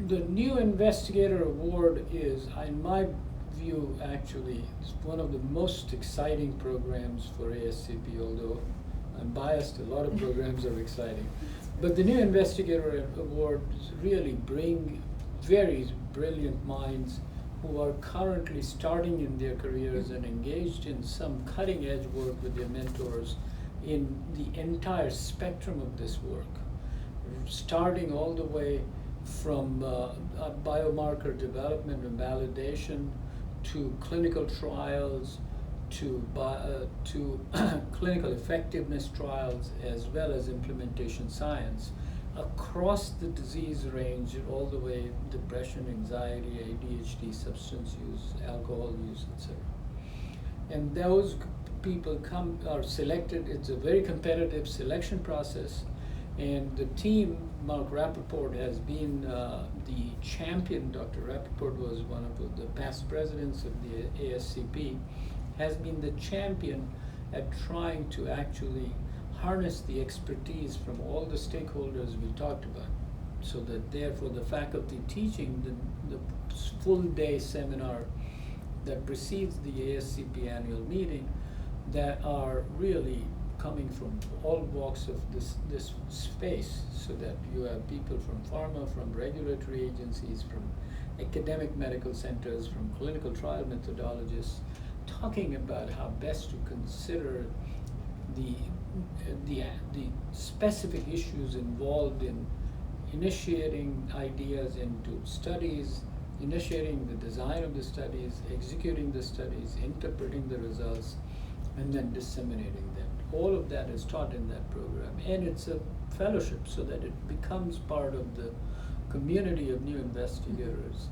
The new investigator award is, in my view, actually, it's one of the most exciting programs for ASCP, although I'm biased, a lot of programs are exciting. But the new investigator awards really bring very brilliant minds who are currently starting in their careers and engaged in some cutting edge work with their mentors in the entire spectrum of this work, starting all the way from biomarker development and validation to clinical trials to clinical effectiveness trials, as well as implementation science across the disease range, all the way depression, anxiety, ADHD, substance use, alcohol use, etc. And those people are selected. It's a very competitive selection process, and the team, Mark Rappaport, has been the champion. Dr. Rappaport was one of the past presidents of the ASCP, has been the champion at trying to actually harness the expertise from all the stakeholders we talked about, so that therefore the faculty teaching the full day seminar that precedes the ASCP annual meeting, that are really coming from all walks of this space, so that you have people from pharma, from regulatory agencies, from academic medical centers, from clinical trial methodologists, talking about how best to consider the specific issues involved in initiating ideas into studies, initiating the design of the studies, executing the studies, interpreting the results, and then disseminating them. All of that is taught in that program, and it's a fellowship so that it becomes part of the community of new investigators.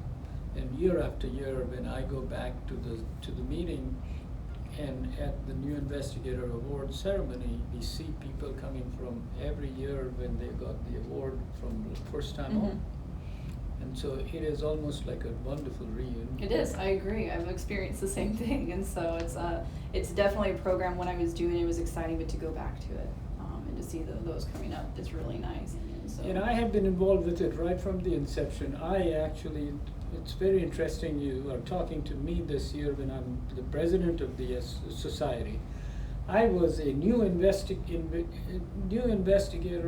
And year after year, when I go back to the meeting, and at the new investigator award ceremony, we see people coming from every year when they got the award from the first time on. And so it is almost like a wonderful reunion. It is, I agree. I've experienced the same thing, and so it's definitely a program. When I was doing it, it was exciting, but to go back to it and to see those coming up is really nice. And I have been involved with it right from the inception. It's very interesting you are talking to me this year when I'm the president of the society. I was a new investigator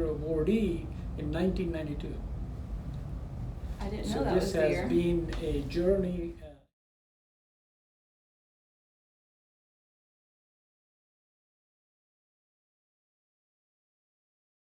awardee in 1992. I didn't know So that was this the year. has been a journey.